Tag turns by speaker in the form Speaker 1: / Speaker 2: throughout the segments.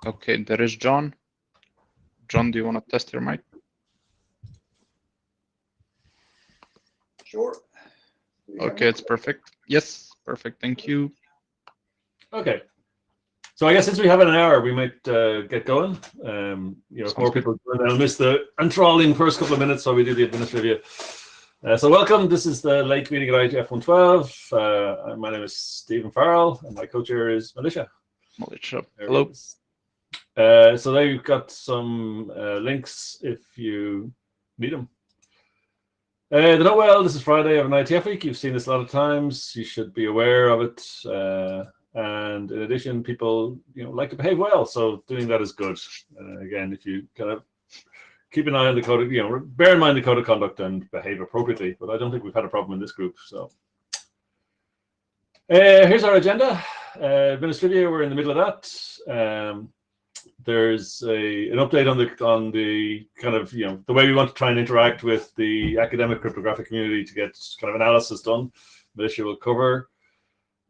Speaker 1: Okay, there is John. John, do you want to test your mic?
Speaker 2: Sure.
Speaker 1: Okay, it's perfect. Yes, perfect. Thank you.
Speaker 3: Okay. So I guess since we have an hour, we might get going. If more people join, they'll miss the enthralling first couple of minutes while we do the administrative. So welcome. This is the late meeting at IETF 112. My name is Stephen Farrell, and my co-chair is Militia.
Speaker 1: Militia. Hello.
Speaker 3: So there you've got some links if you need them. This is Friday of an IETF week. You've seen this a lot of times. You should be aware of it. And in addition, people like to behave well, so doing that is good. Again, if you kind of keep an eye on the code, bear in mind the code of conduct and behave appropriately. But I don't think we've had a problem in this group. So here's our agenda. Administrivia, we're in the middle of that. There's an update on the kind of the way we want to try and interact with the academic cryptographic community to get kind of analysis done. Militia will cover.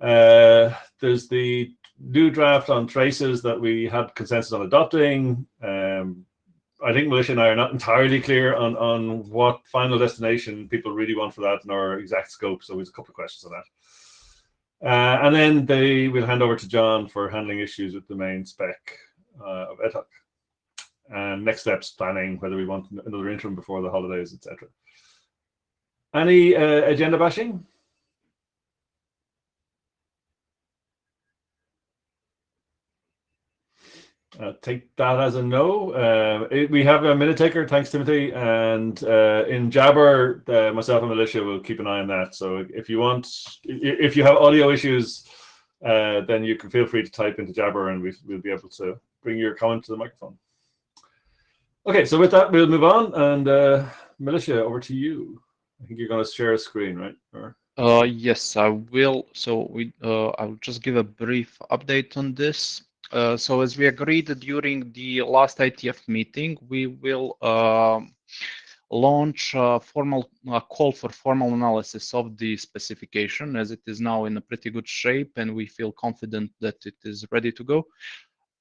Speaker 3: There's the new draft on traces that we had consensus on adopting. I think Militia and I are not entirely clear on what final destination people really want for that and our exact scope. So there's a couple of questions on that. And then we'll hand over to John for handling issues with the main spec of ETHOC. And next steps, planning, whether we want another interim before the holidays, etc. Any agenda bashing? Take that as a no. We have a minute taker, thanks Timothy, and in Jabber, myself and Militia will keep an eye on that. So if you have audio issues, then you can feel free to type into Jabber, and we'll be able to bring your comment to the microphone. Okay, so with that, we'll move on, and Militia, over to you. I think you're going to share a screen, right? Or...
Speaker 1: Yes, I will. So I'll just give a brief update on this. So as we agreed during the last IETF meeting, we will launch a call for formal analysis of the specification, as it is now in a pretty good shape, and we feel confident that it is ready to go.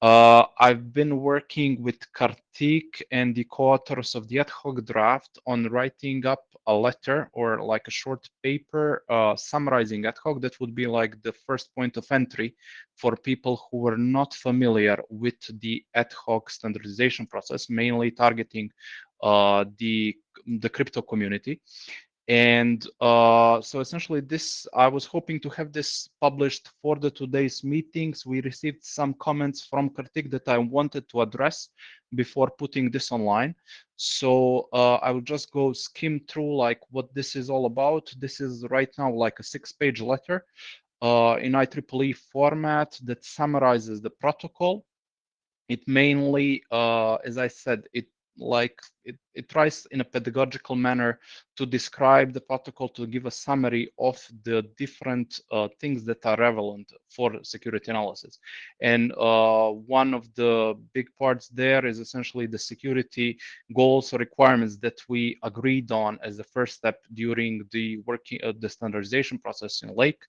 Speaker 1: I've been working with Kartik and the co-authors of the ad hoc draft on writing up a letter or like a short paper summarizing ad hoc that would be like the first point of entry for people who were not familiar with the ad hoc standardization process, mainly targeting the crypto community. And so essentially I was hoping to have this published for today's meetings. We received some comments from Kartik that I wanted to address before putting this online. So I will just go skim through like what this is all about. This is right now like a 6-page letter in IEEE format that summarizes the protocol. It mainly, as I said, it tries in a pedagogical manner to describe the protocol, to give a summary of the different things that are relevant for security analysis. And one of the big parts there is essentially the security goals or requirements that we agreed on as the first step during the the standardization process in Lake.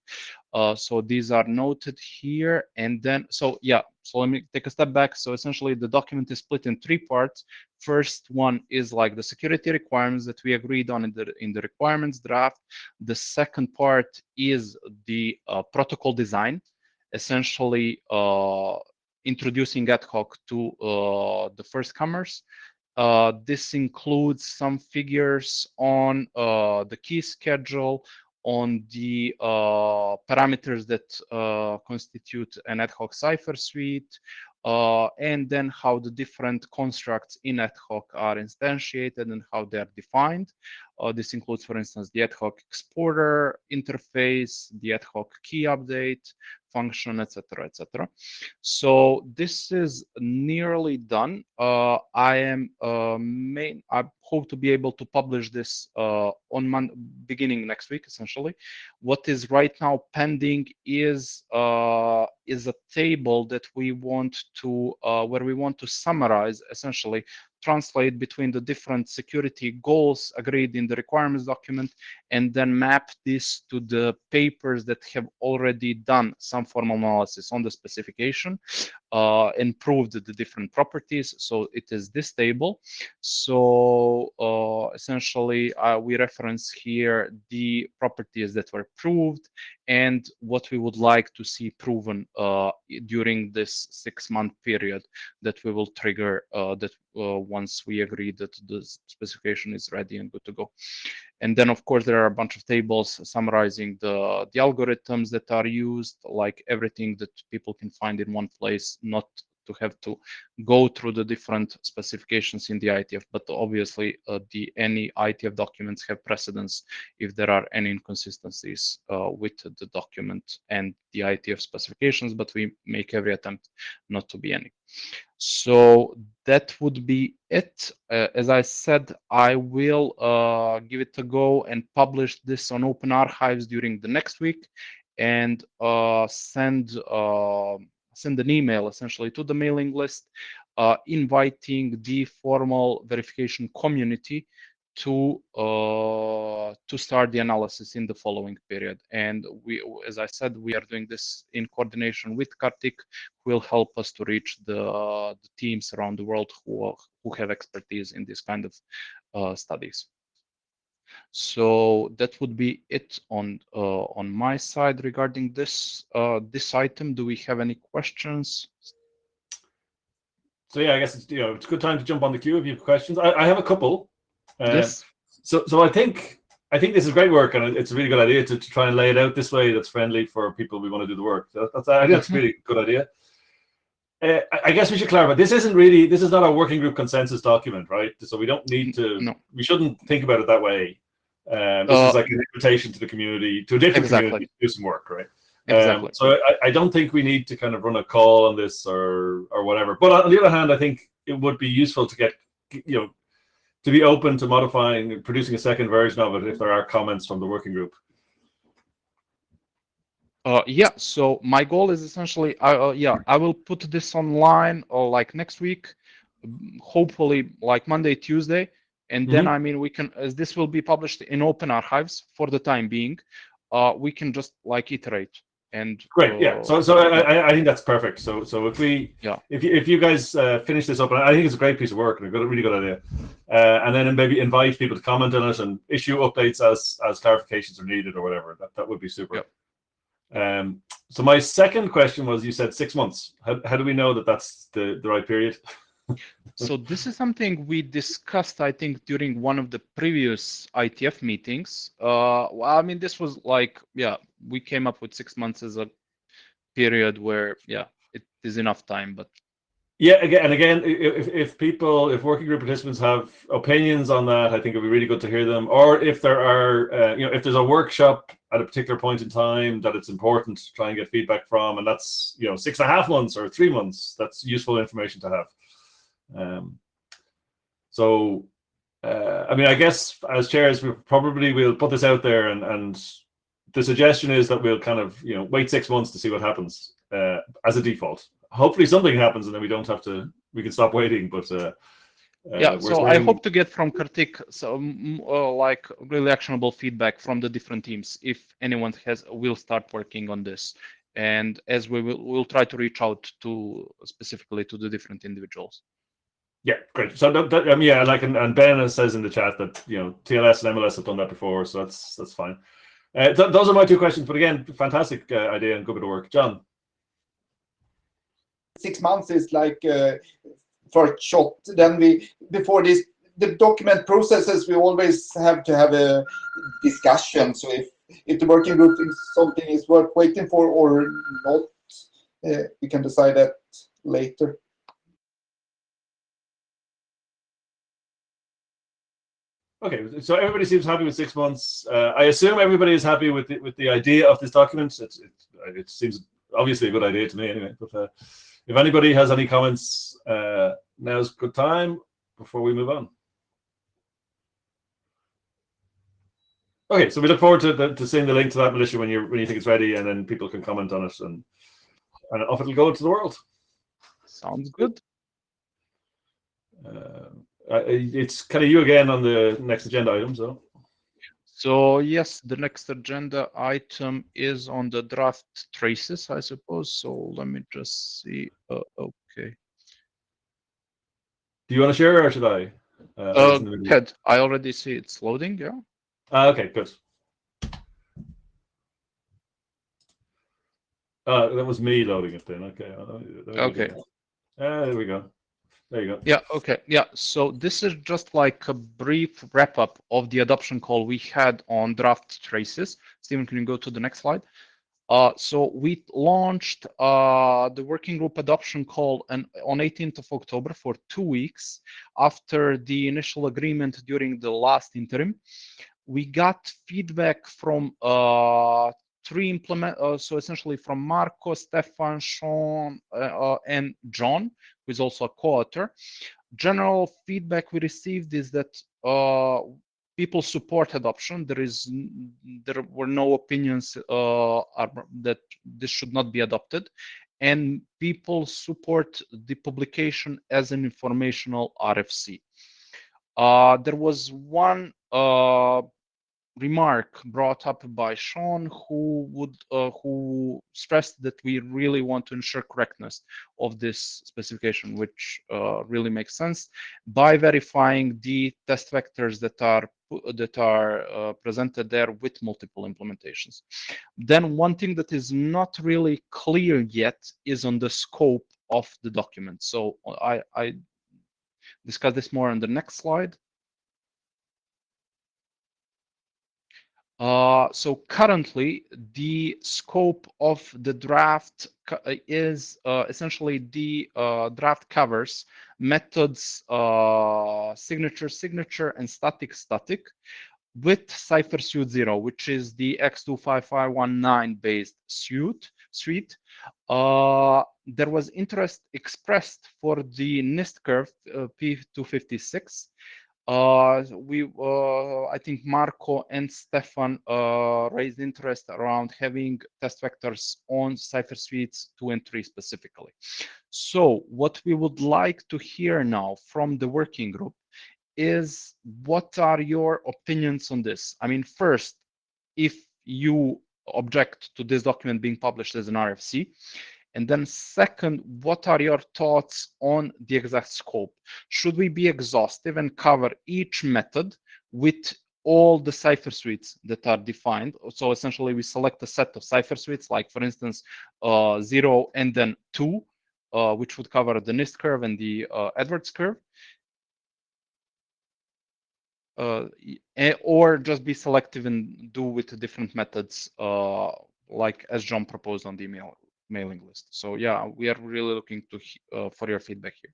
Speaker 1: So these are noted here. And then, so let me take a step back. So essentially the document is split in 3 parts. First one is like the security requirements that we agreed on in the requirements draft. The second part is the protocol design, essentially introducing ad hoc to the first comers. This includes some figures on the key schedule, on the parameters that constitute an ad hoc cipher suite, and then how the different constructs in ad hoc are instantiated and how they are defined. This includes, for instance, the ad hoc exporter interface, the ad hoc key update function, etc., etc. So this is nearly done. I hope to be able to publish this on beginning next week, essentially. What is right now pending is a table that we want to where we want to summarize essentially translate between the different security goals agreed in the requirements document, and then map this to the papers that have already done some formal analysis on the specification, and proved the different properties. So it is this table. So essentially, we reference here the properties that were proved and what we would like to see proven during this 6-month period that we will trigger once we agree that the specification is ready and good to go. And then, of course, there are a bunch of tables summarizing the algorithms that are used, like everything that people can find in one place, not to have to go through the different specifications in the IETF, but obviously any IETF documents have precedence if there are any inconsistencies with the document and the IETF specifications, but we make every attempt not to be any. So that would be it. As I said, I will give it a go and publish this on Open Archives during the next week, and send an email essentially to the mailing list, inviting the formal verification community to start the analysis in the following period. And we, as I said, we are doing this in coordination with Kartik, who will help us to reach the teams around the world who have expertise in this kind of studies. So that would be it on my side regarding this item. Do we have any questions?
Speaker 3: So yeah, I guess it's a good time to jump on the queue if you have questions. I have a couple.
Speaker 1: Yes.
Speaker 3: So I think this is great work, and it's a really good idea to try and lay it out this way that's friendly for people who want to do the work. I think that's a really good idea. I guess we should clarify. This is not a working group consensus document, right? So we don't need to.
Speaker 1: No.
Speaker 3: We shouldn't think about it that way. This is like an invitation to the community, to a different community, to do some work, right?
Speaker 1: Exactly.
Speaker 3: So I don't think we need to kind of run a call on this or whatever. But on the other hand, I think it would be useful to get to be open to modifying and producing a second version of it if there are comments from the working group.
Speaker 1: Yeah, so my goal is essentially, I will put this online like next week, hopefully like Monday, Tuesday, and then I mean we can, as this will be published in Open Archives for the time being, we can just like iterate. And
Speaker 3: great, yeah. So I think that's perfect. So if we, if you guys finish this up, and I think it's a great piece of work and a really good idea, and then maybe invite people to comment on it and issue updates as clarifications are needed or whatever. That would be super.
Speaker 1: Yep.
Speaker 3: So my second question was, you said 6 months. How do we know that that's the right period?
Speaker 1: So this is something we discussed, I think, during one of the previous IETF meetings. Well, I mean, this was like, we came up with 6 months as a period where, it is enough time, but.
Speaker 3: Yeah, again, if working group participants have opinions on that, I think it'd be really good to hear them. Or if there are, if there's a workshop at a particular point in time that it's important to try and get feedback from, and that's 6.5 months or 3 months, that's useful information to have. I mean, I guess as chairs, we'll put this out there, and the suggestion is that we'll kind of wait 6 months to see what happens as a default. Hopefully something happens and then we can stop waiting, but
Speaker 1: so I hope to get from Kartik like really actionable feedback from the different teams if anyone will start working on this, and as we'll try to reach out specifically to the different individuals.
Speaker 3: Yeah, great. So and Ben says in the chat that TLS and MLS have done that before, so that's fine. Those are my 2 questions, but again, fantastic idea and good bit of work, John.
Speaker 2: 6 months is like for shot. Then before the document processes, we always have to have a discussion. So if the working group thinks something is worth waiting for or not, we can decide that later.
Speaker 3: Okay, so everybody seems happy with 6 months. I assume everybody is happy with the idea of this document. It seems obviously a good idea to me anyway. But if anybody has any comments, now's a good time before we move on. Okay, so we look forward to seeing the link to that, Militia, when you think it's ready, and then people can comment on it, and off it'll go into the world.
Speaker 1: Sounds good.
Speaker 3: It's kind of you again on the next agenda item.
Speaker 1: So yes, the next agenda item is on the draft traces, I suppose. So let me just see. Okay.
Speaker 3: Do you want to share or should I?
Speaker 1: Ted, I already see it's loading. Yeah.
Speaker 3: Okay, good. That was me loading it then. Okay.
Speaker 1: Okay.
Speaker 3: There we go. There you go.
Speaker 1: Yeah, okay. Yeah, so this is just like a brief wrap up of the adoption call we had on draft traces. Stephen, can you go to the next slide? So we launched the working group adoption call on 18th of October for 2 weeks after the initial agreement during the last interim. We got feedback from so essentially from Marco, Stefan, Sean, and John, who is also a co-author. General feedback we received is that people support adoption. There were no opinions that this should not be adopted, and people support the publication as an informational RFC. There was one remark brought up by Sean, who stressed that we really want to ensure correctness of this specification, which really makes sense by verifying the test vectors that are presented there with multiple implementations. Then one thing that is not really clear yet is on the scope of the document. So I discuss this more on the next slide. So currently, the scope of the draft is essentially the draft covers methods signature, and static with Cypher Suite 0, which is the X25519 based suite. There was interest expressed for the NIST curve P256. I think Marco and Stefan raised interest around having test vectors on Cypher Suites 2 and 3 specifically. So what we would like to hear now from the working group is what are your opinions on this? I mean, first, if you object to this document being published as an RFC, and then second, what are your thoughts on the exact scope? Should we be exhaustive and cover each method with all the Cypher suites that are defined? So essentially, we select a set of Cypher suites, like for instance, 0 and then 2, which would cover the NIST curve and the Edwards curve. Or just be selective and do with different methods, like as John proposed on the mailing list. So yeah, we are really looking to for your feedback here.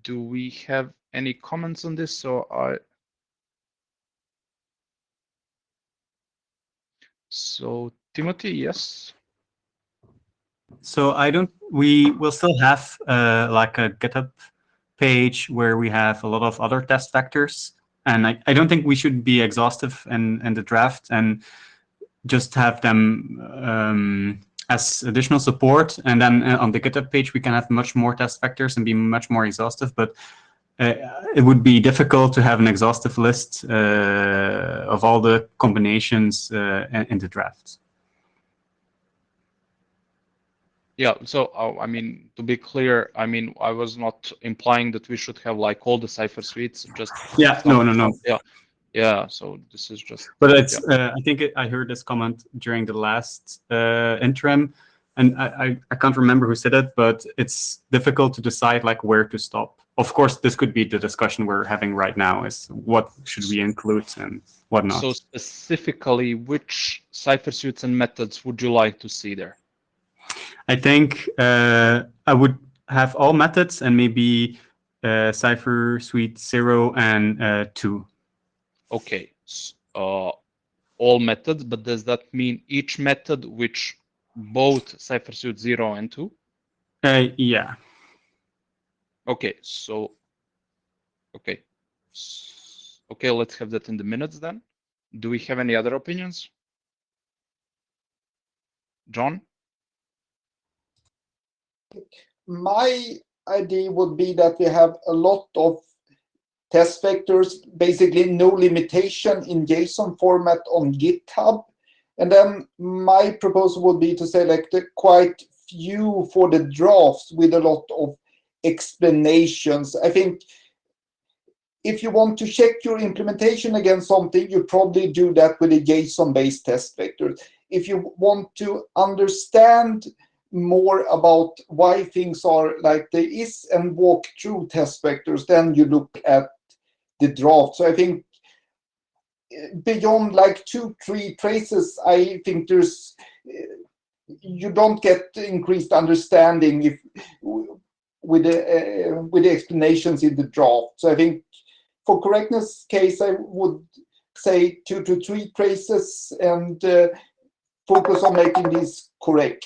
Speaker 1: Do we have any comments on this? So Timothy, yes.
Speaker 4: So we will still have like a GitHub page where we have a lot of other test vectors. And I don't think we should be exhaustive in the draft and just have them as additional support. And then on the GitHub page, we can have much more test vectors and be much more exhaustive. But it would be difficult to have an exhaustive list of all the combinations in the draft.
Speaker 1: Yeah, so I mean, to be clear, I mean, I was not implying that we should have like all the Cypher suites, just
Speaker 4: no.
Speaker 1: Yeah, so this is just.
Speaker 4: But it's I think I heard this comment during the last interim, and I can't remember who said it, but it's difficult to decide like where to stop. Of course, this could be the discussion we're having right now: is what should we include and what not.
Speaker 1: So specifically, which Cypher suites and methods would you like to see there?
Speaker 4: I think I would have all methods and maybe Cypher Suite 0 and 2.
Speaker 1: Okay, all methods, but does that mean each method which both Cypher Suite 0 and 2?
Speaker 4: Yeah.
Speaker 1: Okay, so okay, let's have that in the minutes then. Do we have any other opinions? John?
Speaker 2: My idea would be that we have a lot of test vectors, basically no limitation in JSON format on GitHub. And then my proposal would be to select quite few for the drafts with a lot of explanations. I think if you want to check your implementation against something, you probably do that with a JSON-based test vector. If you want to understand more about why things are like they is and walk through test vectors, then you look at the draft. So I think beyond like 2-3 traces, I think there's you don't get increased understanding if with the explanations in the draft. So I think for correctness case, I would say 2 to 3 traces and focus on making these correct.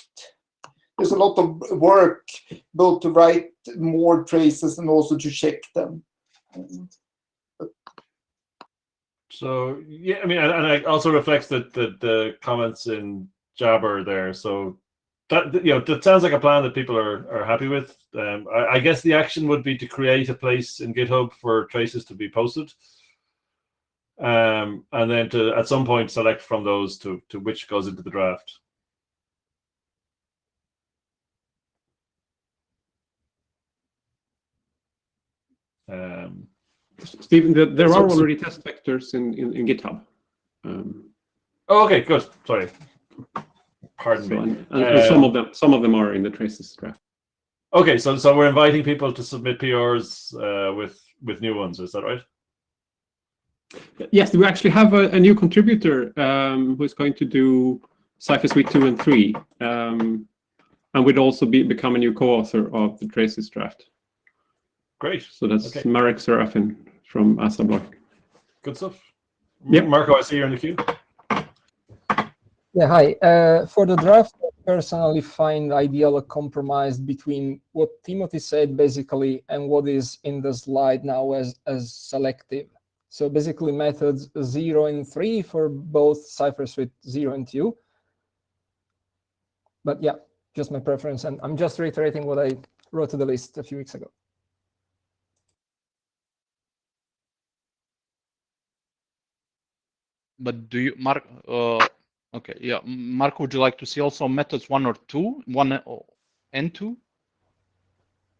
Speaker 2: There's a lot of work both to write more traces and also to check them.
Speaker 3: So yeah, I mean, and it also reflects the comments in Jabber there. So that that sounds like a plan that people are happy with. I guess the action would be to create a place in GitHub for traces to be posted, and then to at some point select from those to which goes into the draft.
Speaker 5: Stephen, there are already test vectors in GitHub.
Speaker 3: Oh, okay, good. Sorry. Pardon me.
Speaker 5: And some of them are in the traces draft.
Speaker 3: Okay, so we're inviting people to submit PRs with new ones. Is that right?
Speaker 5: Yes, we actually have a new contributor who is going to do Cypher Suite 2 and 3, and would also become a new co-author of the traces draft.
Speaker 3: Great.
Speaker 5: So that's
Speaker 3: okay.
Speaker 5: Marek Serafin from Asablock.
Speaker 3: Good stuff.
Speaker 5: Yep.
Speaker 3: Marco, I see you're in the queue.
Speaker 6: Yeah, hi. For the draft, I personally find ideal a compromise between what Timothy said basically and what is in the slide now as selective. So basically methods 0 and 3 for both Cypher Suite 0 and 2. But yeah, just my preference. And I'm just reiterating what I wrote to the list a few weeks ago.
Speaker 1: But do you, Mark? Okay, yeah, Mark, would you like to see also methods 1 or 2, 1 and 2?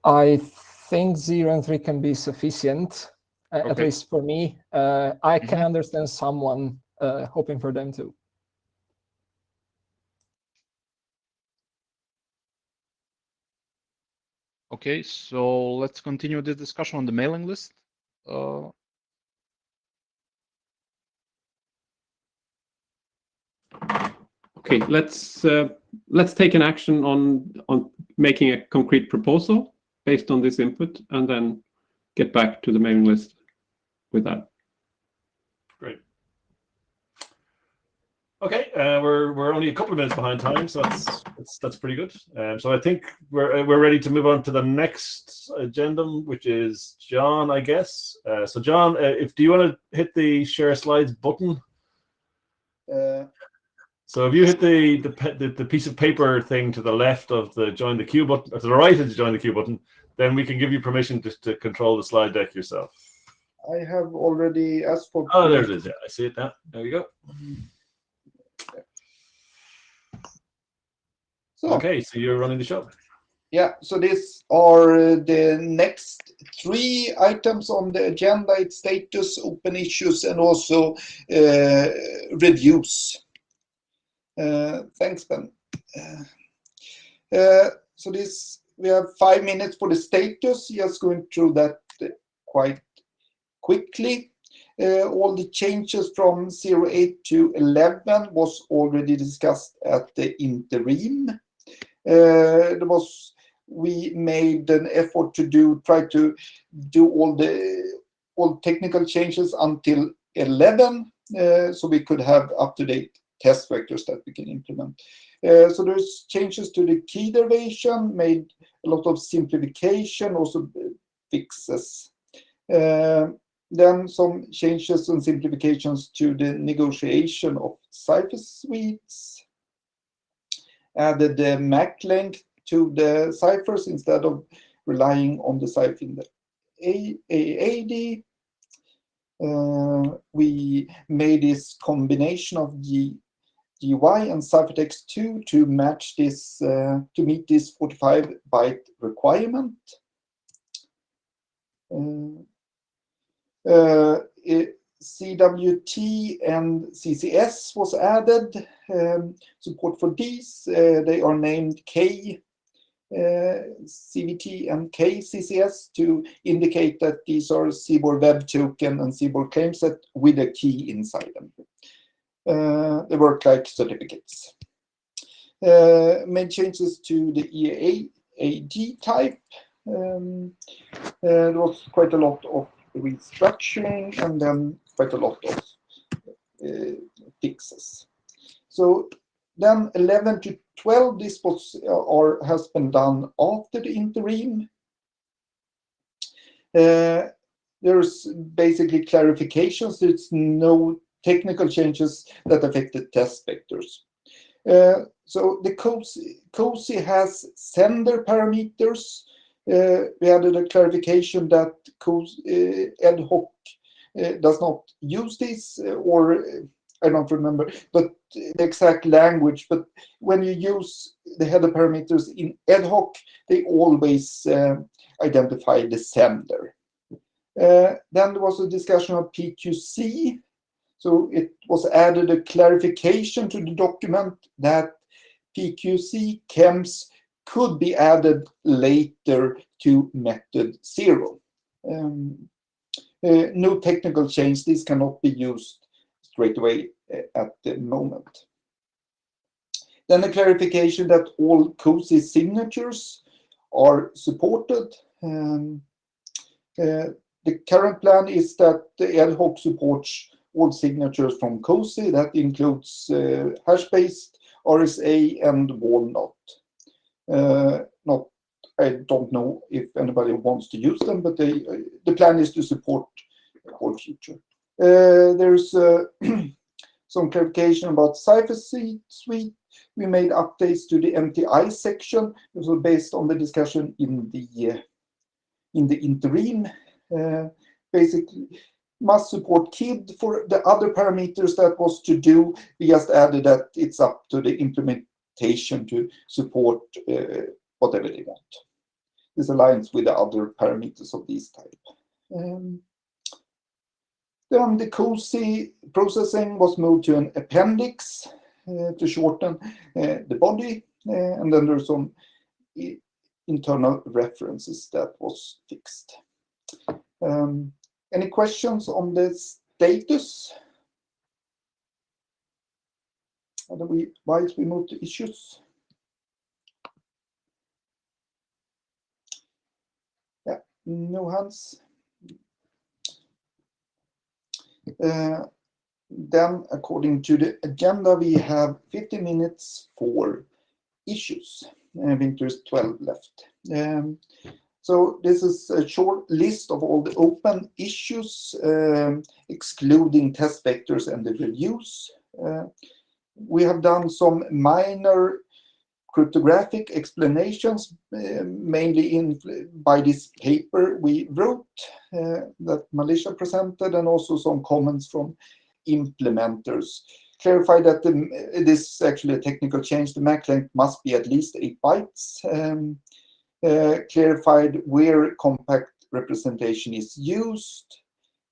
Speaker 6: I think 0 and 3 can be sufficient, at least for me. I can understand someone hoping for them too.
Speaker 1: Okay, so let's continue this discussion on the mailing list.
Speaker 5: Okay, let's take an action on making a concrete proposal based on this input, and then get back to the mailing list with that.
Speaker 3: Great. Okay, we're only a couple of minutes behind time, so that's pretty good. So I think we're ready to move on to the next agenda, which is John, I guess. So John, do you want to hit the share slides button? So if you hit the piece of paper thing to the left of the join the queue button, or to the right of the join the queue button, then we can give you permission to control the slide deck yourself.
Speaker 2: I have already asked for.
Speaker 3: Oh, there it is. Yeah, I see it now. There you go.
Speaker 2: So,
Speaker 3: okay, so you're running the show.
Speaker 2: Yeah, so these are the next 3 items on the agenda. It's status, open issues, and also reviews. Thanks, Ben. So this, we have 5 minutes for the status. Just going through that quite quickly. All the changes from 08 to 11 was already discussed at the interim. We made an effort to try to do all technical changes until 11, so we could have up-to-date test vectors that we can implement. So there's changes to the key derivation, made a lot of simplification, also fixes. Then some changes and simplifications to the negotiation of cipher suites. Added the MAC length to the ciphers instead of relying on the cipher in the AAD. We made this combination of GY and ciphertext 2 to match this, to meet this 45-byte requirement. CWT and CCS was added. Support for these, they are named K CVT and K CCS to indicate that these are CBOR web token and CBOR claim set with a key inside them. They work like certificates. Made changes to the EAD type. There was quite a lot of restructuring and then quite a lot of fixes. So then 11 to 12, this was or has been done after the interim. There's basically clarifications. There's no technical changes that affected test vectors. So the COSI has sender parameters. We added a clarification that ad hoc does not use this, or I don't remember, but the exact language. But when you use the header parameters in ad hoc, they always identify the sender. Then there was a discussion of PQC. So it was added a clarification to the document that PQC chems could be added later to method 0. No technical change. This cannot be used straight away at the moment. Then a clarification that all COSI signatures are supported. The current plan is that the ad hoc supports all signatures from COSI. That includes hash-based, RSA, and walnut. I don't know if anybody wants to use them, but the plan is to support all future. There's some clarification about cipher suite. We made updates to the MTI section. This was based on the discussion in the interim. Basically, must support KID. For the other parameters that was to do, we just added that it's up to the implementation to support whatever they want. This aligns with the other parameters of this type. Then the COSI processing was moved to an appendix to shorten the body, and then there's some internal references that was fixed. Any questions on the status? Otherwise, we move to issues. Yeah, no hands. Then, according to the agenda, we have 50 minutes for issues. I think there's 12 left. So this is a short list of all the open issues, excluding test vectors and the reviews. We have done some minor cryptographic explanations, mainly by this paper we wrote that Malaysia presented, and also some comments from implementers. Clarify that this is actually a technical change. The MAC length must be at least 8 bytes. Clarified where compact representation is used.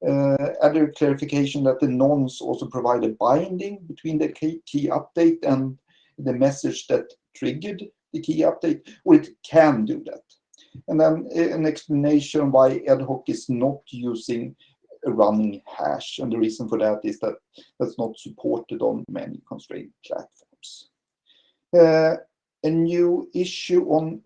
Speaker 2: Added clarification that the nonce also provide a binding between the key update and the message that triggered the key update, or it can do that. And then an explanation why ad hoc is not using a running hash, and the reason for that is that that's not supported on many constrained platforms. A new issue on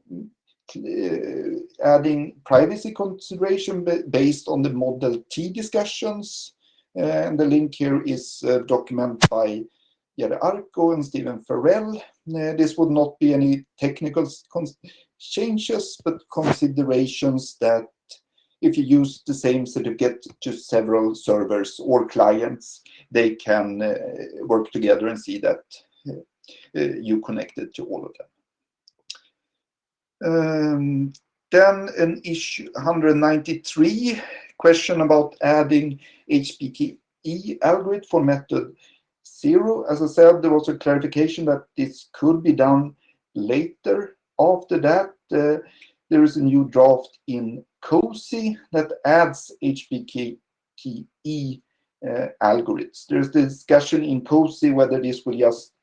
Speaker 2: adding privacy consideration based on the Model T discussions. And the link here is a document by Jere Arco and Stephen Farrell. This would not be any technical changes, but considerations that if you use the same certificate to several servers or clients, they can work together and see that you connected to all of them. Then an issue 193 question about adding HPKE algorithm for method 0. As I said, there was a clarification that this could be done later. After that, there is a new draft in COSI that adds HPKE algorithms. There's the discussion in COSI whether this will just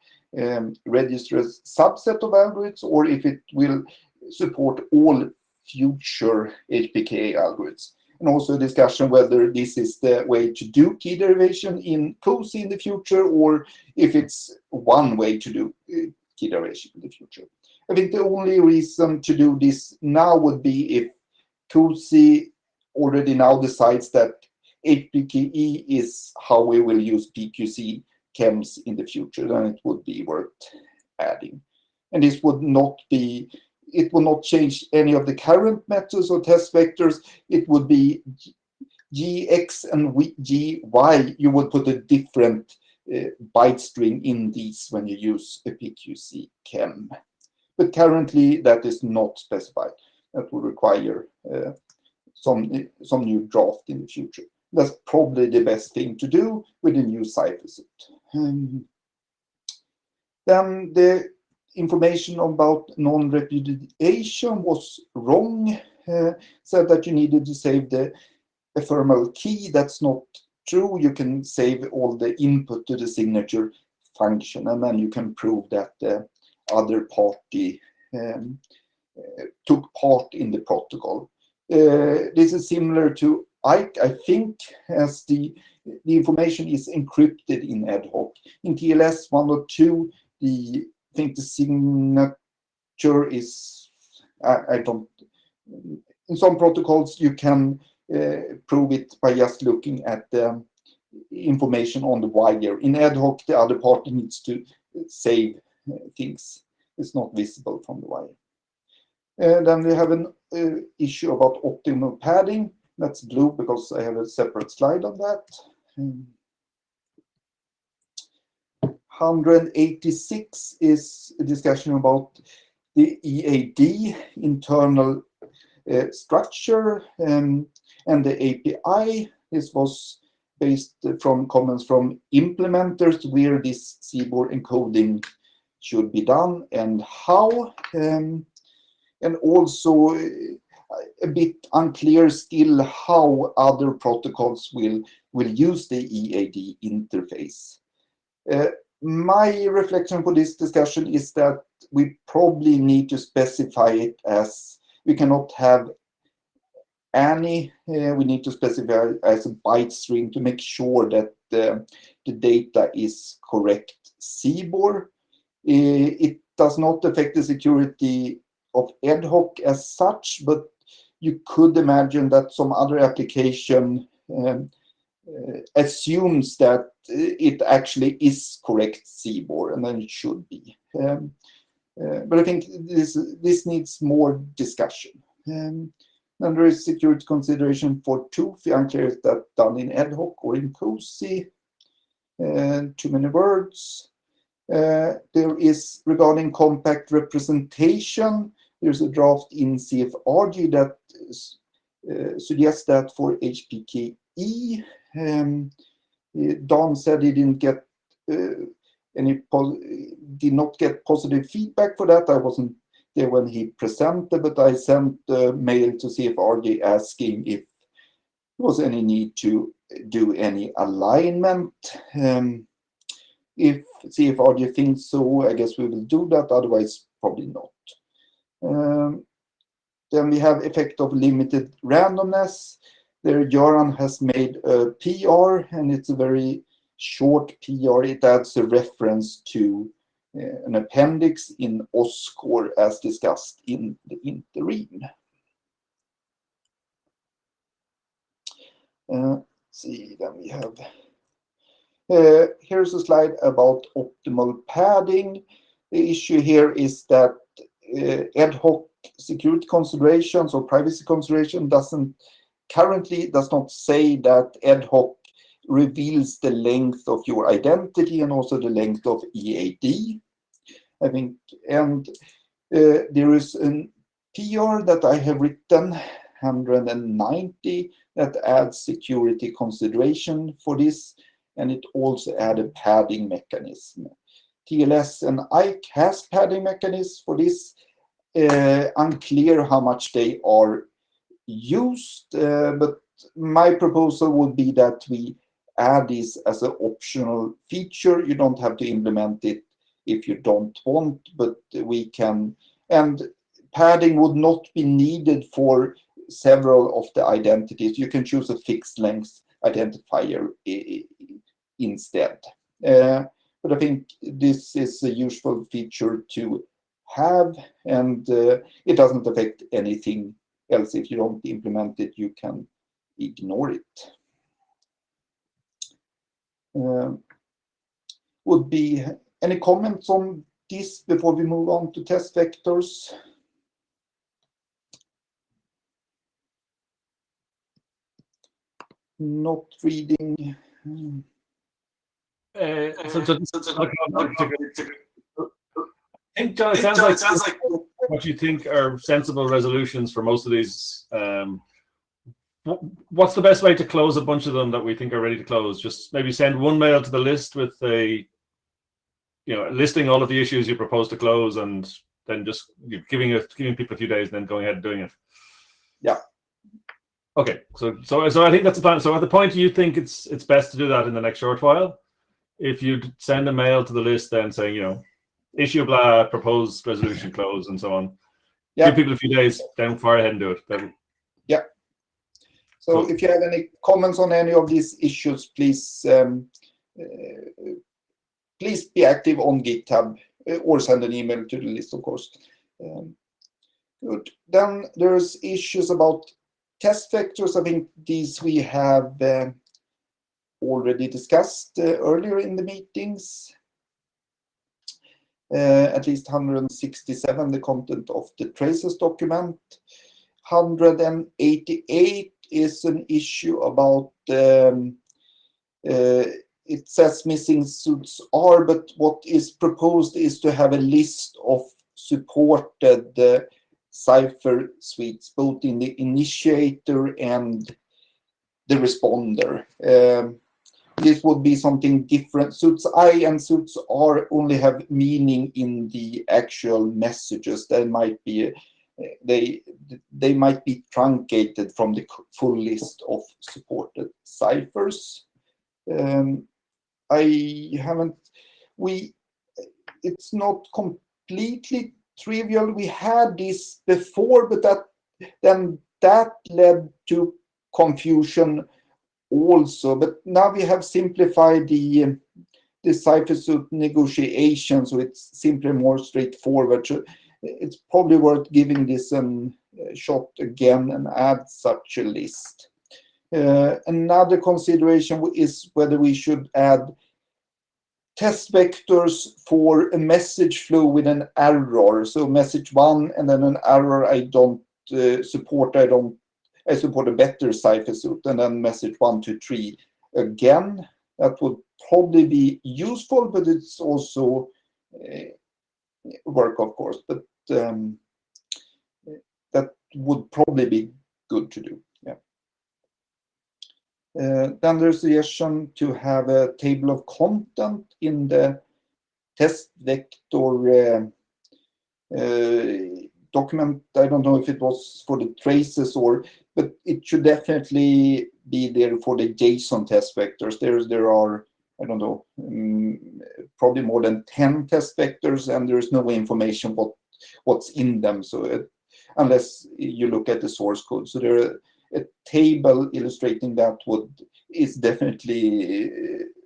Speaker 2: register a subset of algorithms or if it will support all future HPKE algorithms. And also a discussion whether this is the way to do key derivation in COSI in the future or if it's one way to do key derivation in the future. I think the only reason to do this now would be if COSI already now decides that HPKE is how we will use PQC chems in the future, then it would be worth adding. And this would not be, it will not change any of the current methods or test vectors. It would be GX and GY. You would put a different byte string in these when you use a PQC chem. But currently that is not specified. That will require some new draft in the future. That's probably the best thing to do with a new cipher set. Then the information about non-repudiation was wrong. Said that you needed to save the ephemeral key. That's not true. You can save all the input to the signature function, and then you can prove that the other party took part in the protocol. This is similar to IKE, I think, as the information is encrypted in ad hoc. In TLS 1.2, I think the signature is, I don't, in some protocols you can prove it by just looking at the information on the wire. In ad hoc, the other party needs to save things. It's not visible from the wire. Then we have an issue about optimal padding. That's blue because I have a separate slide on that. 186 is a discussion about the EAD, internal structure, and the API. This was based from comments from implementers where this CBOR encoding should be done and how. And also a bit unclear still how other protocols will use the EAD interface. My reflection for this discussion is that we probably need to specify it as we cannot have any, we need to specify as a byte string to make sure that the data is correct CBOR. It does not affect the security of ad hoc as such, but you could imagine that some other application assumes that it actually is correct CBOR, and then it should be. But I think this needs more discussion. Then there is security consideration for TOOF. Unclear if that's done in ad hoc or in COSI. Too many words. There is regarding compact representation. There's a draft in CFRG that suggests that for HPKE. Don said he didn't get did not get positive feedback for that. I wasn't there when he presented, but I sent a mail to CFRG asking if there was any need to do any alignment. If CFRG thinks so, I guess we will do that, otherwise probably not. Then we have effect of limited randomness. There Göran has made a PR, and it's a very short PR. It adds a reference to an appendix in OSCOR as discussed in the interim. See, then we have here's a slide about optimal padding. The issue here is that ad hoc security considerations or privacy consideration doesn't currently does not say that ad hoc reveals the length of your identity and also the length of EAD, I think. And there is an PR that I have written, 190, that adds security consideration for this, and it also adds a padding mechanism. TLS and ICE has padding mechanisms for this. Unclear how much they are used, but my proposal would be that we add this as an optional feature. You don't have to implement it if you don't want, but we can. And padding would not be needed for several of the identities. You can choose a fixed length identifier instead. But I think this is a useful feature to have, and it doesn't affect anything else. If you don't implement it, you can ignore it. Would be any comments on this before we move on to test vectors? Not reading.
Speaker 3: I think, John, it sounds like what you think are sensible resolutions for most of these. What's the best way to close a bunch of them that we think are ready to close? Just maybe send one mail to the list with a, listing all of the issues you propose to close, and then just giving people a few days, and then going ahead and doing it.
Speaker 2: Yeah.
Speaker 3: Okay. So I think that's the plan. So at the point you think it's best to do that in the next short while, if you send a mail to the list then saying, issue blah, proposed resolution close, and so on.
Speaker 2: Yeah.
Speaker 3: Give people a few days, then fire ahead and do it.
Speaker 2: Yeah. So
Speaker 3: cool.
Speaker 2: If you have any comments on any of these issues, please please be active on GitHub or send an email to the list, of course. Good. Then there's issues about test vectors. I think these we have already discussed earlier in the meetings. At least 167, the content of the traces document. 188 is an issue about, it says missing suits are, but what is proposed is to have a list of supported cipher suites, both in the initiator and the responder. This would be something different. Suits I and suits R only have meaning in the actual messages. They might be they might be truncated from the full list of supported ciphers. It's not completely trivial. We had this before, but that led to confusion also. But now we have simplified the cipher suit negotiation, so it's simply more straightforward. So it's probably worth giving this a shot again and add such a list. Another consideration is whether we should add test vectors for a message flow with an error. So message 1 and then an error I don't support. I support a better cipher suit, and then message 1, 2, 3 again. That would probably be useful, but it's also work, of course. But that would probably be good to do. Yeah. Then there's a suggestion to have a table of content in the test vector document. I don't know if it was for the traces but it should definitely be there for the JSON test vectors. There are, I don't know, probably more than 10 test vectors, and there's no information what's in them. So unless you look at the source code, so there a table illustrating that is definitely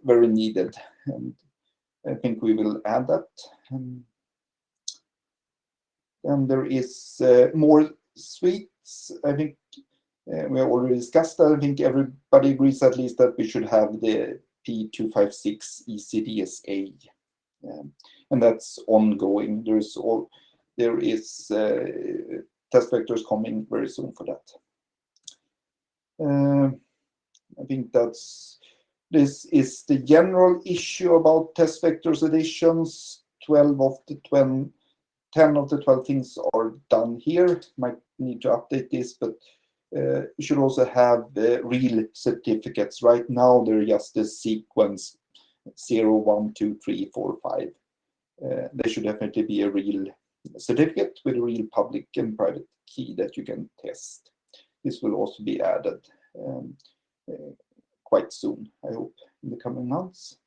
Speaker 2: very needed, and I think we will add that. And there is more suites. I think we have already discussed that. I think everybody agrees at least that we should have the P256 ECDSA, and that's ongoing. There is test vectors coming very soon for that. I think this is the general issue about test vectors additions. 10 of the 12 things are done here. Might need to update this, but you should also have real certificates. Right now, they're just a sequence 0, 1, 2, 3, 4, 5. There should definitely be a real certificate with a real public and private key that you can test. This will also be added quite soon, I hope, in the coming months.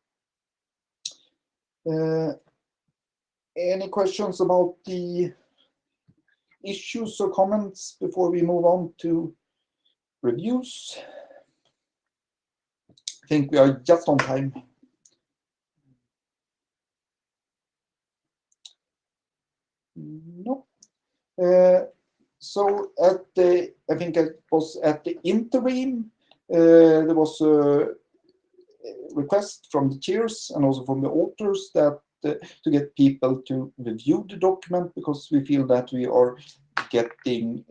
Speaker 2: Any questions about the issues or comments before we move on to reviews? I think we are just on time. No. So I think it was at the interim, there was a request from the chairs and also from the authors that to get people to review the document, because we feel that we are getting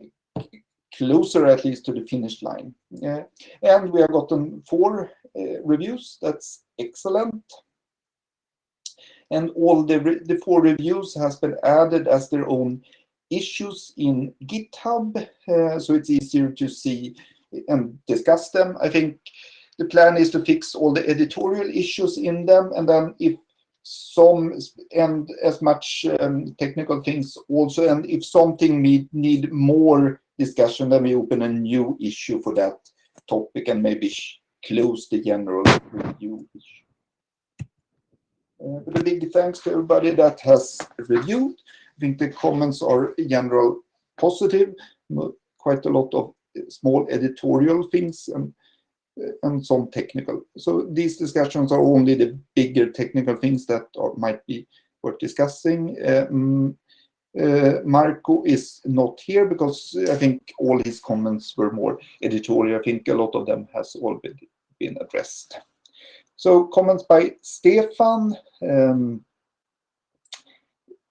Speaker 2: closer at least to the finish line. And we have gotten 4 reviews. That's excellent. And all the 4 reviews has been added as their own issues in GitHub, so it's easier to see and discuss them. I think the plan is to fix all the editorial issues in them, and then if some and as much technical things also, and if something need more discussion, then we open a new issue for that topic and maybe close the general review issue. But a big thanks to everybody that has reviewed. I think the comments are in general positive, quite a lot of small editorial things and some technical. So these discussions are only the bigger technical things that might be worth discussing. Marco is not here because I think all his comments were more editorial. I think a lot of them has already been addressed. So comments by Stefan,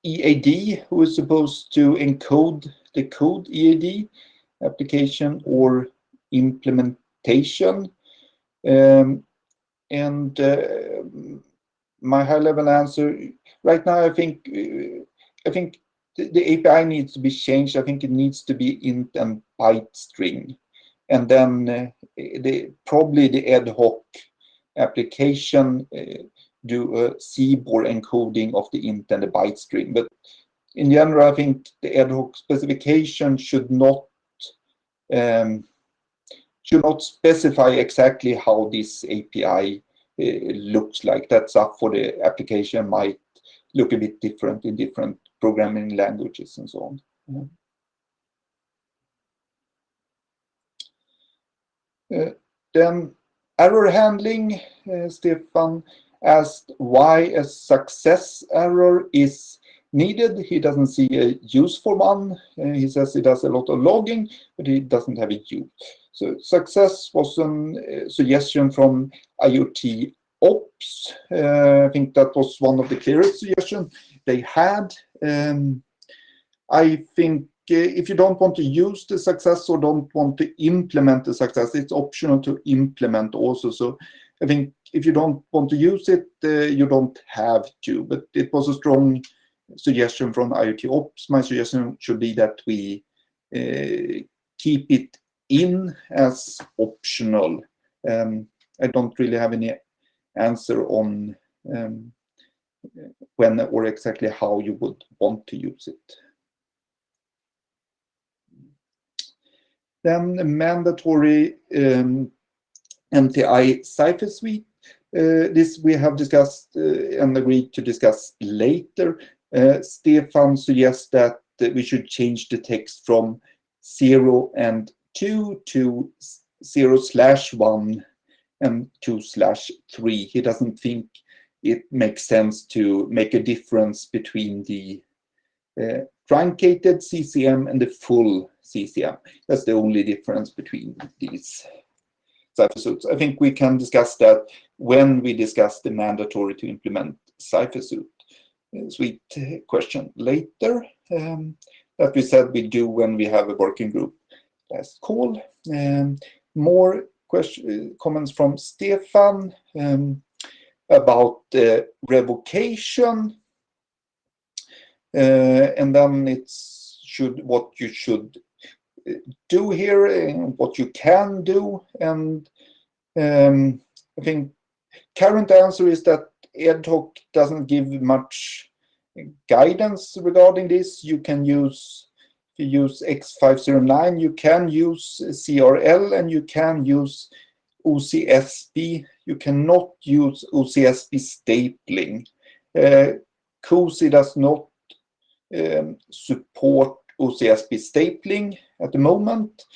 Speaker 2: EAD, who is supposed to encode the code EAD, application or implementation. My high-level answer right now, I think the API needs to be changed. I think it needs to be int and byte string, and then probably the ad hoc application do a CBOR encoding of the int and the byte string. But in general, I think the ad hoc specification should not specify exactly how this API looks like. That's up for the application. Might look a bit different in different programming languages and so on. Then error handling, Stefan asked why a success error is needed. He doesn't see a use for one. He says he does a lot of logging, but he doesn't have a use. So success was a suggestion from IoT Ops. I think that was one of the clearest suggestions they had. I think if you don't want to use the success or don't want to implement the success, it's optional to implement also. So I think if you don't want to use it, you don't have to. But it was a strong suggestion from IoT Ops. My suggestion should be that we keep it in as optional. I don't really have any answer on when or exactly how you would want to use it. Then the mandatory MTI Cipher Suite. This we have discussed and agreed to discuss later. Stefan suggests that we should change the text from 0 and 2 to 0/1 and 2/3. He doesn't think it makes sense to make a difference between the truncated CCM and the full CCM. That's the only difference between these cipher suits. I think we can discuss that when we discuss the mandatory to implement cipher suite question later. That we said we do when we have a working group last call. more comments from Stefan about revocation, and then it's what you should do here and what you can do. And I think current answer is that ad hoc doesn't give much guidance regarding this. You can use, if you use X509, you can use CRL and you can use OCSP. You cannot use OCSP stapling. COSI does not support OCSP stapling at the moment.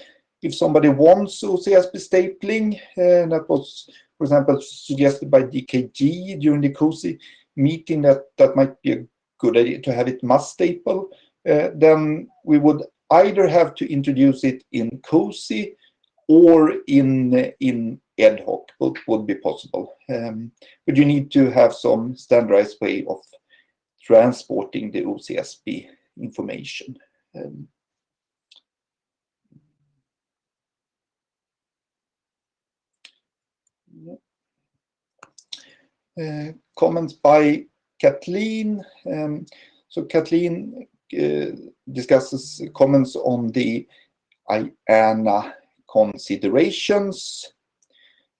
Speaker 2: If somebody wants OCSP stapling, that was, for example, suggested by DKG during the COSI meeting, that might be a good idea to have it must staple, then we would either have to introduce it in COSI or in ad hoc would be possible. But you need to have some standardized way of transporting the OCSP information. Comments by Kathleen. So Kathleen discusses comments on the IANA considerations,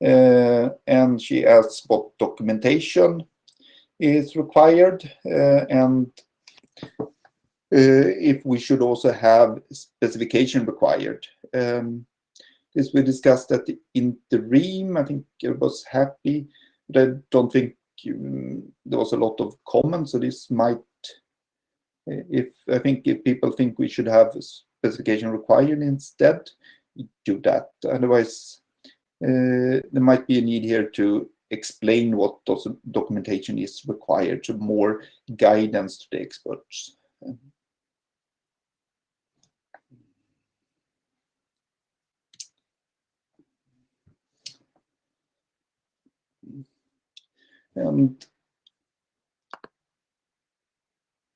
Speaker 2: and she asks what documentation is required, and if we should also have specification required. This we discussed at the interim. I think I was happy, but I don't think there was a lot of comments. So this might, if people think we should have specification required instead, do that. Otherwise, there might be a need here to explain what documentation is required, so more guidance to the experts. And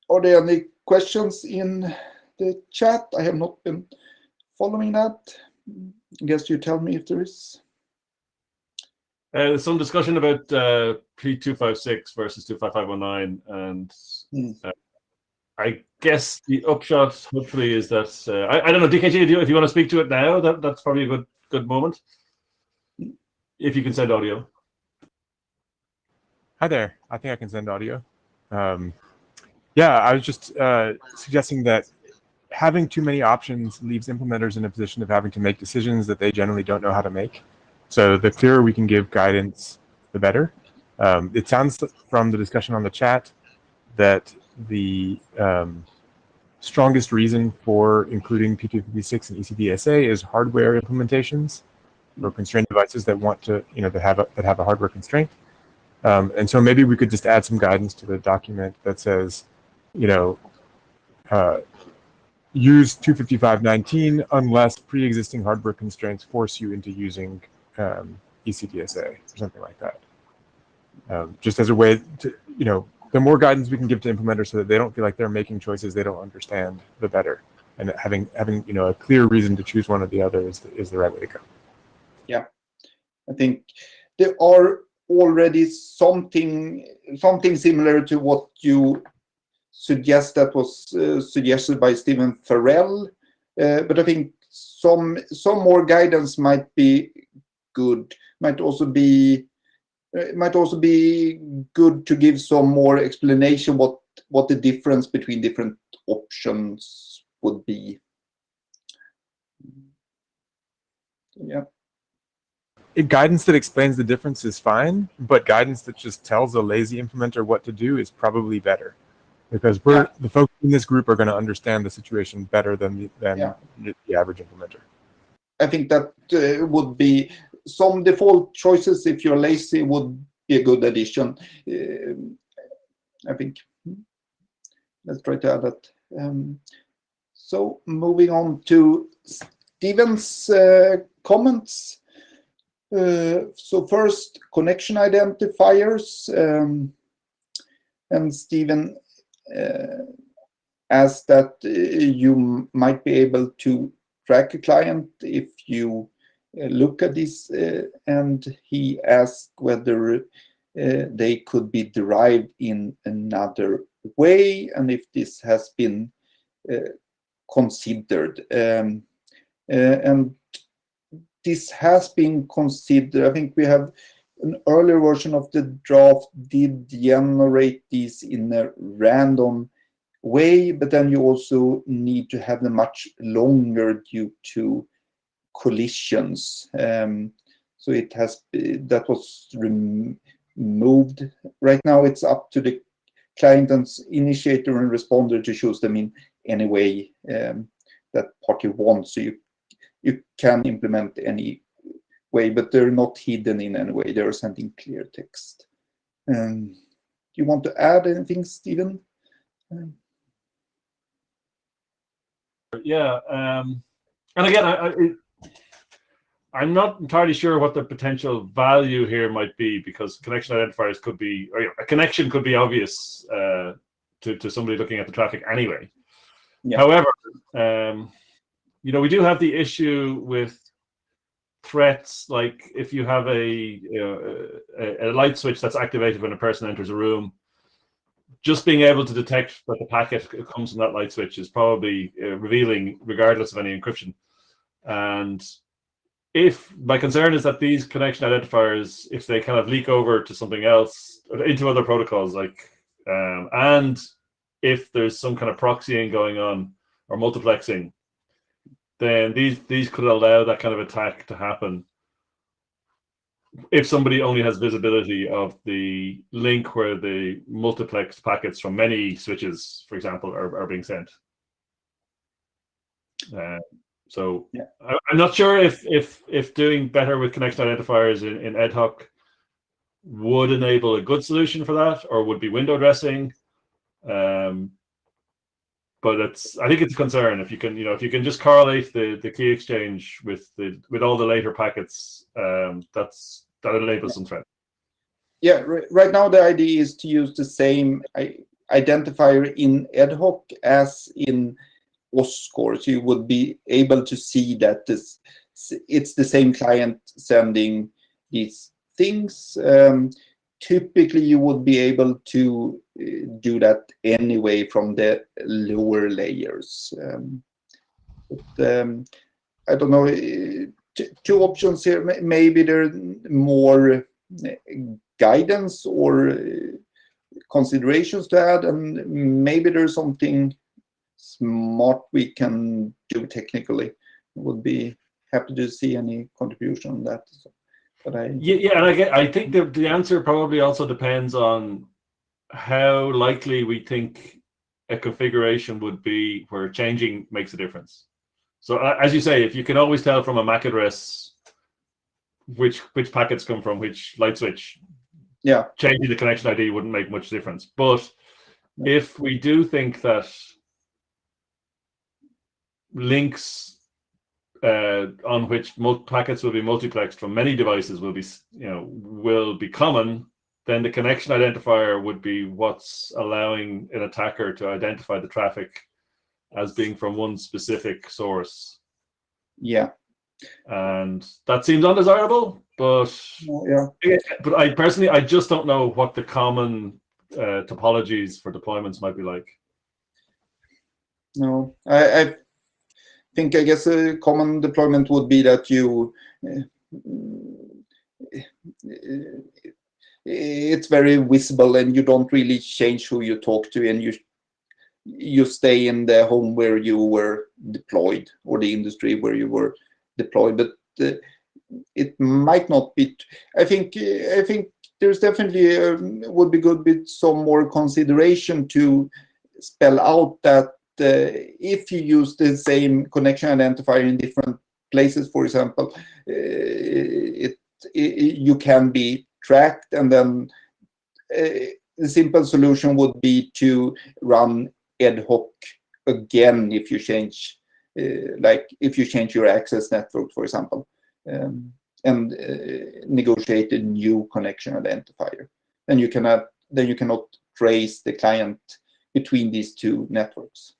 Speaker 2: are there any questions in the chat? I have not been following that. I guess you tell me if there is.
Speaker 3: There's some discussion about P256 versus 25519, and I guess the upshot, hopefully, is that I don't know, DKG, if you want to speak to it now, that's probably a good moment. If you can send audio.
Speaker 7: Hi there. I think I can send audio. Yeah, I was just suggesting that having too many options leaves implementers in a position of having to make decisions that they generally don't know how to make. So the clearer we can give guidance, the better. It sounds from the discussion on the chat that the strongest reason for including P256 and ECDSA is hardware implementations or constrained devices that want to, that have a hardware constraint. And so maybe we could just add some guidance to the document that says, use 255.19 unless pre-existing hardware constraints force you into using ECDSA or something like that. Just as a way to, the more guidance we can give to implementers so that they don't feel like they're making choices they don't understand, the better. And having a clear reason to choose one or the other is the right way to go.
Speaker 2: Yeah, I think there are already something similar to what you suggest that was suggested by Stephen Farrell, but I think some more guidance might be good. Might also be good to give some more explanation what the difference between different options would be. Yeah.
Speaker 7: Guidance that explains the difference is fine, but guidance that just tells a lazy implementer what to do is probably better, because the folks in this group are going to understand the situation better than the average implementer.
Speaker 2: I think that would be some default choices. If you're lazy, would be a good addition. I think. Let's try to add that. So moving on to Stephen's comments. So first, connection identifiers, and Stephen asked that you might be able to track a client if you look at this, and he asked whether they could be derived in another way, and if this has been considered. And this has been considered. I think we have an earlier version of the draft did generate these in a random way, but then you also need to have them much longer due to collisions. So it has, that was removed. Right now it's up to the client and initiator and responder to choose them in any way that party wants. So you can implement any way, but they're not hidden in any way. They're sending clear text. Do you want to add anything, Stephen?
Speaker 3: Yeah, and again, I'm not entirely sure what the potential value here might be, because connection identifiers could be, or a connection could be obvious to somebody looking at the traffic anyway. Yeah. However, you know, we do have the issue with threats, like if you have a light switch that's activated when a person enters a room, just being able to detect that the packet comes from that light switch is probably revealing, regardless of any encryption. And if my concern is that these connection identifiers, if they kind of leak over to something else, into other protocols, like, and if there's some kind of proxying going on or multiplexing, then these could allow that kind of attack to happen if somebody only has visibility of the link where the multiplexed packets from many switches, for example, are being sent. So yeah. I'm not sure if doing better with connection identifiers in ad hoc would enable a good solution for that, or would be window dressing. But I think it's a concern if you can, if you can just correlate the key exchange with all the later packets, that enables some threat.
Speaker 2: Yeah, right now the idea is to use the same identifier in ad hoc as in OSCORE. So you would be able to see that it's the same client sending these things. Typically, you would be able to do that anyway from the lower layers. But, I don't know, two options here. Maybe there are more guidance or considerations to add, and maybe there's something smart we can do technically. Would be happy to see any contribution on that. But and
Speaker 3: I think the answer probably also depends on how likely we think a configuration would be where changing makes a difference. So as you say, if you can always tell from a MAC address which packets come from which light switch,
Speaker 2: yeah,
Speaker 3: changing the connection ID wouldn't make much difference. But if we do think that links on which packets will be multiplexed from many devices will be common, then the connection identifier would be what's allowing an attacker to identify the traffic as being from one specific source.
Speaker 2: Yeah.
Speaker 3: And that seems undesirable, but but I personally just don't know what the common topologies for deployments might be like.
Speaker 2: No, I guess a common deployment would be that you it's very visible and you don't really change who you talk to, and you stay in the home where you were deployed or the industry where you were deployed. But it might not be. I think there's definitely would be good with some more consideration to spell out that if you use the same connection identifier in different places, for example, you can be tracked, and then the simple solution would be to run ad hoc again if you change, like if you change your access network, for example, and negotiate a new connection identifier. Then you cannot trace the client between these two networks.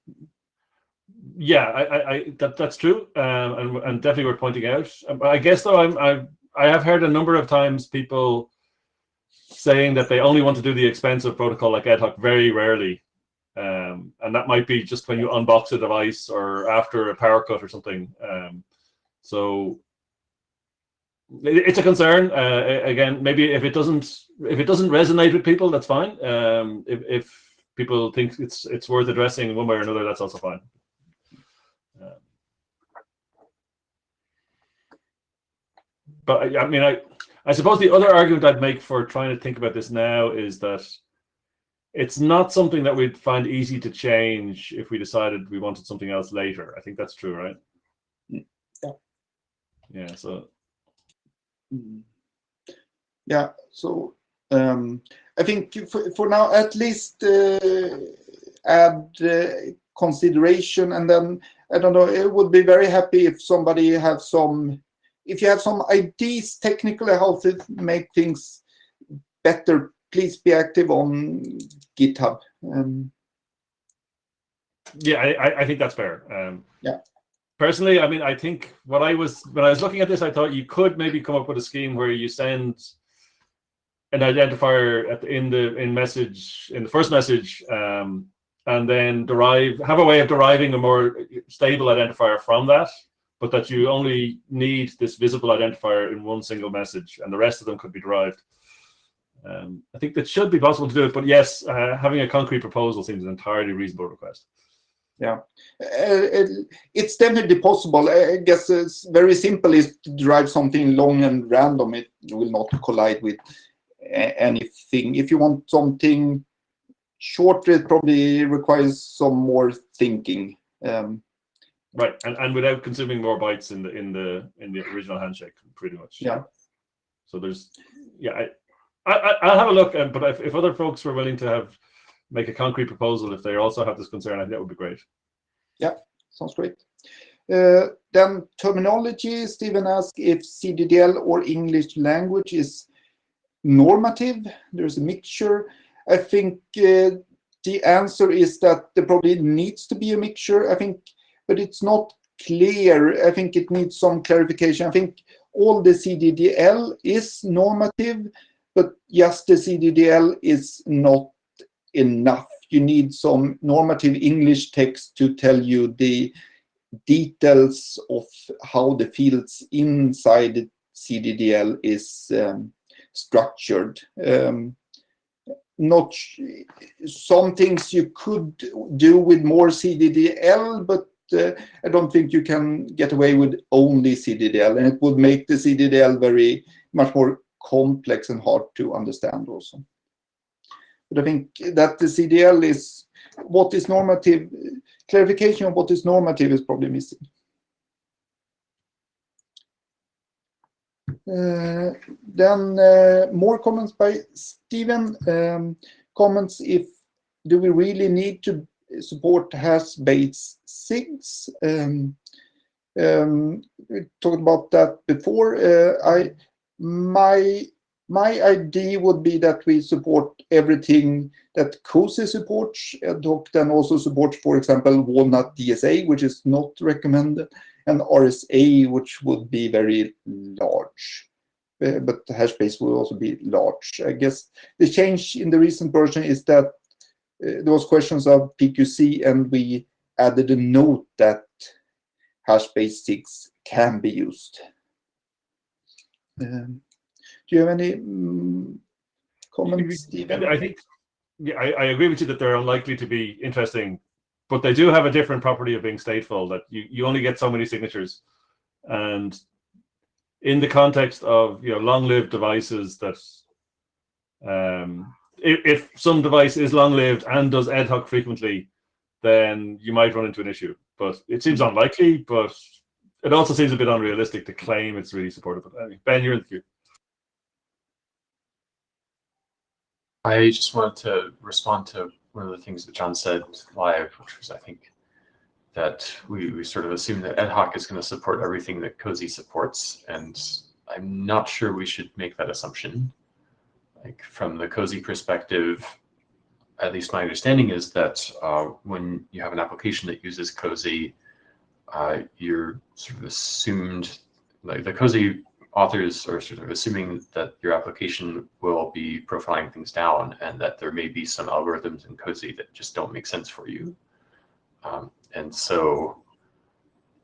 Speaker 3: Yeah, that's true, and definitely worth pointing out. I guess though, I have heard a number of times people saying that they only want to do the expensive protocol like ad hoc very rarely, and that might be just when you unbox a device or after a power cut or something. So it's a concern. Again, maybe if it doesn't resonate with people, that's fine. If people think it's worth addressing one way or another, that's also fine. But I mean, I suppose the other argument I'd make for trying to think about this now is that it's not something that we'd find easy to change if we decided we wanted something else later. I think that's true, right?
Speaker 2: Yeah.
Speaker 3: Yeah. So.
Speaker 2: Yeah. So I think for now, at least add consideration, and then I don't know. It would be very happy if somebody have some. If you have some ideas technically how to make things better, please be active on GitHub.
Speaker 3: Yeah, I think that's fair.
Speaker 2: Yeah.
Speaker 3: Personally, I mean, I think when I was looking at this, I thought you could maybe come up with a scheme where you send an identifier in the first message, and then have a way of deriving a more stable identifier from that, but that you only need this visible identifier in one single message, and the rest of them could be derived. I think that should be possible to do it, but yes, having a concrete proposal seems an entirely reasonable request.
Speaker 2: Yeah, it's definitely possible. I guess it's very simple is to derive something long and random. It will not collide with anything. If you want something shorter, it probably requires some more thinking.
Speaker 3: Right, and without consuming more bytes in the original handshake, pretty much.
Speaker 2: Yeah.
Speaker 3: So there's, yeah, I'll have a look, but if other folks were willing to make a concrete proposal, if they also have this concern, I think that would be great.
Speaker 2: Yeah, sounds great. Then terminology. Stephen asked if CDDL or English language is normative. There's a mixture. I think the answer is that there probably needs to be a mixture. I think, but it's not clear. I think it needs some clarification. I think all the CDDL is normative, but just the CDDL is not enough. You need some normative English text to tell you the details of how the fields inside the CDDL is structured. Not some things you could do with more CDDL, but I don't think you can get away with only CDDL, and it would make the CDDL very much more complex and hard to understand also. But I think that the CDL is what is normative. Clarification of what is normative is probably missing. Then more comments by Stephen. Comments if do we really need to support hash-based SIGs? We talked about that before. My idea would be that we support everything that COSI supports. Doc then also supports, for example, Walnut DSA, which is not recommended, and RSA, which would be very large. But the hash base will also be large. I guess the change in the recent version is that there was questions of PQC, and we added a note that hash-based SIGs can be used. Do you have any comments, Stephen?
Speaker 3: I think, yeah, I agree with you that they're unlikely to be interesting, but they do have a different property of being stateful, that you only get so many signatures. And in the context of long-lived devices, that if some device is long-lived and does ad hoc frequently, then you might run into an issue. But it seems unlikely, but it also seems a bit unrealistic to claim it's really supportive. Ben, you're in the queue.
Speaker 8: I just wanted to respond to one of the things that John said live, which was, I think, that we sort of assume that ad hoc is going to support everything that COSI supports, and I'm not sure we should make that assumption. Like, from the COSI perspective, at least my understanding is that when you have an application that uses COSI, you're sort of assumed, like the cozy authors are sort of assuming that your application will be profiling things down and that there may be some algorithms in cozy that just don't make sense for you. And so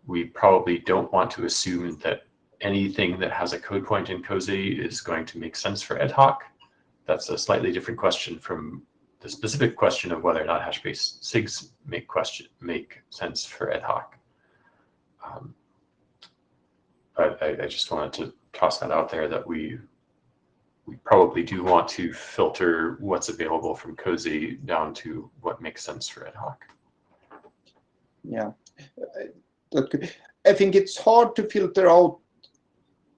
Speaker 8: we probably don't want to assume that anything that has a code point in cozy is going to make sense for ad hoc. That's a slightly different question from the specific question of whether or not hash-based SIGs make sense for ad hoc. But I just wanted to toss that out there, that we probably do want to filter what's available from cozy down to what makes sense for ad hoc.
Speaker 2: Yeah, I think it's hard to filter out.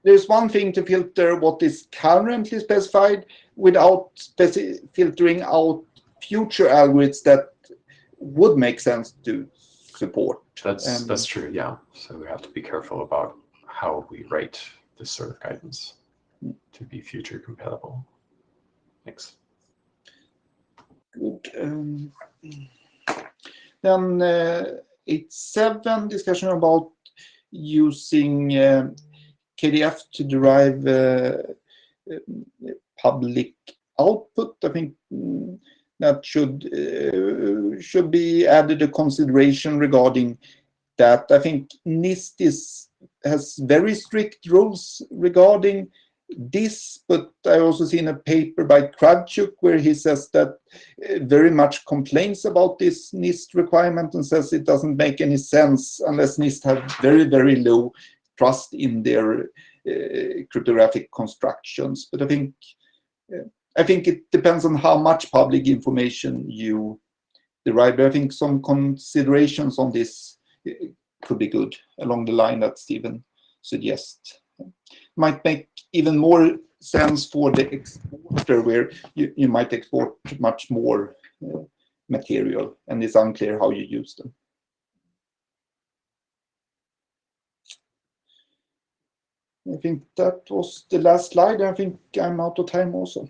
Speaker 2: There's one thing to filter what is currently specified without filtering out future algorithms that would make sense to support.
Speaker 8: That's true, yeah. So we have to be careful about how we write this sort of guidance to be future compatible. Thanks.
Speaker 2: Good. Then 8.7, discussion about using KDF to derive public output. I think that should be added a consideration regarding that. I think NIST has very strict rules regarding this, but I also seen a paper by Kravchuk where he says that very much complains about this NIST requirement and says it doesn't make any sense unless NIST have very, very low trust in their cryptographic constructions. But I think it depends on how much public information you derive. I think some considerations on this could be good along the line that Stephen suggests. Might make even more sense for the exporter, where you might export much more material and it's unclear how you use them. I think that was the last slide. I think I'm out of time also.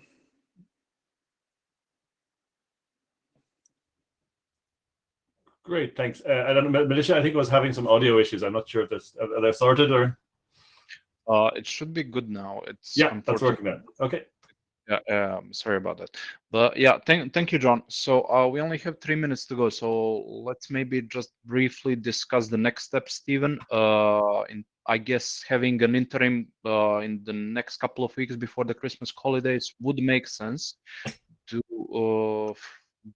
Speaker 3: Great, thanks. I don't know, Militia, I think was having some audio issues. I'm not sure if they're sorted or.
Speaker 1: It should be good now. It's
Speaker 3: that's working now. Okay.
Speaker 1: Yeah, sorry about that. But yeah, thank you, John. So we only have 3 minutes to go. So let's maybe just briefly discuss the next step, Stephen. I guess having an interim in the next couple of weeks before the Christmas holidays would make sense. Does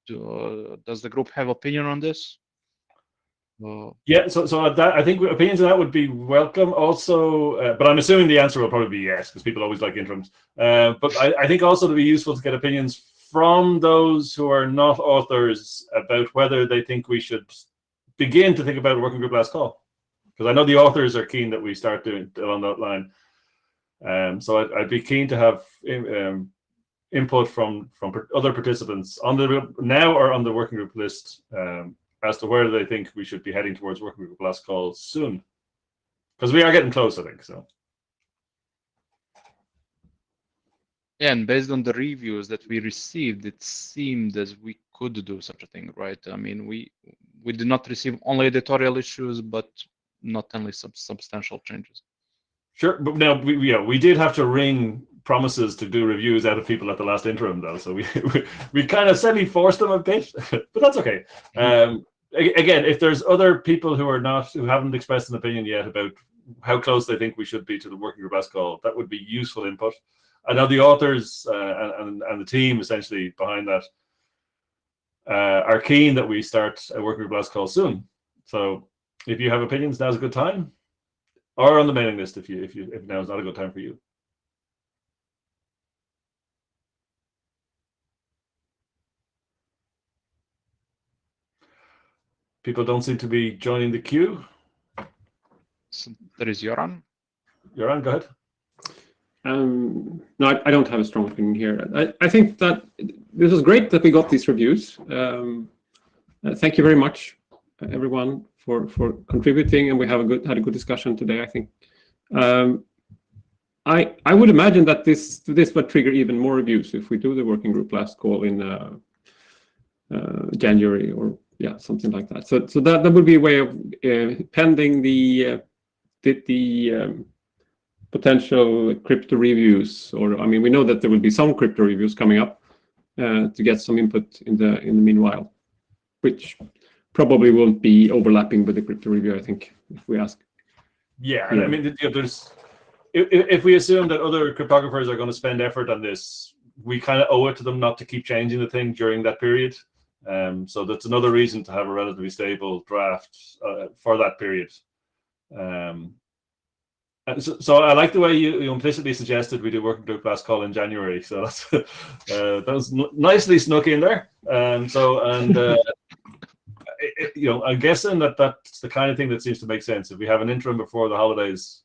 Speaker 1: the group have opinion on this?
Speaker 3: Yeah, so that, I think opinions on that would be welcome also, but I'm assuming the answer will probably be yes, because people always like interims. But I think also to be useful to get opinions from those who are not authors about whether they think we should begin to think about a working group last call. Because I know the authors are keen that we start doing along that line. So I'd be keen to have input from other participants on the now or on the working group list, as to where they think we should be heading towards working group last call soon. Because we are getting close, I think, so.
Speaker 1: Yeah, and based on the reviews that we received, it seemed as we could do such a thing, right? I mean, we did not receive only editorial issues, but not only substantial changes.
Speaker 3: Sure, but now we did have to wring promises to do reviews out of people at the last interim, though, so we kind of semi-forced them a bit, but that's okay. Again, if there's other people who haven't expressed an opinion yet about how close they think we should be to the working group last call, that would be useful input. I know the authors and the team essentially behind that are keen that we start a working group last call soon. So if you have opinions, now's a good time, or on the mailing list if now is not a good time for you. People don't seem to be joining the queue.
Speaker 1: So there is Joran.
Speaker 3: Joran, go ahead.
Speaker 5: No, I don't have a strong opinion here. I think that this is great that we got these reviews. Thank you very much, everyone, for contributing, and we have had a good discussion today, I think. I would imagine that this would trigger even more reviews if we do the working group last call in January or yeah, something like that. So that would be a way of pending the potential crypto reviews, or I mean, we know that there will be some crypto reviews coming up to get some input in the meanwhile, which probably won't be overlapping with the crypto review, I think, if we ask.
Speaker 3: Yeah, and I mean, there's if we assume that other cryptographers are going to spend effort on this, we kind of owe it to them not to keep changing the thing during that period. So that's another reason to have a relatively stable draft for that period. So I like the way you implicitly suggested we do working group last call in January. So that's that was nicely snuck in there. You know, I'm guessing that that's the kind of thing that seems to make sense. If we have an interim before the holidays,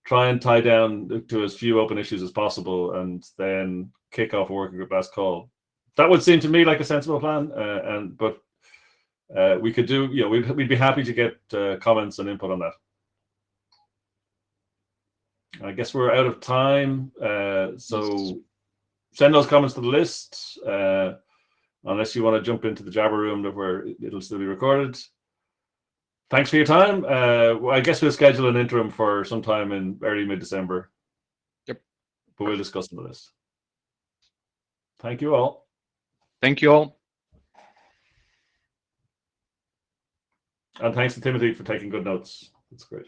Speaker 3: try and tie down to as few open issues as possible, and then kick off a working group last call. That would seem to me like a sensible plan. But we could do, you know, we'd be happy to get comments and input on that. I guess we're out of time. So send those comments to the list. Unless you want to jump into the Jabber room where it'll still be recorded. Thanks for your time. I guess we'll schedule an interim for sometime in early mid-December.
Speaker 1: Yep.
Speaker 3: But we'll discuss the list. Thank you all.
Speaker 1: Thank you all.
Speaker 3: And thanks to Timothy for taking good notes. That's great.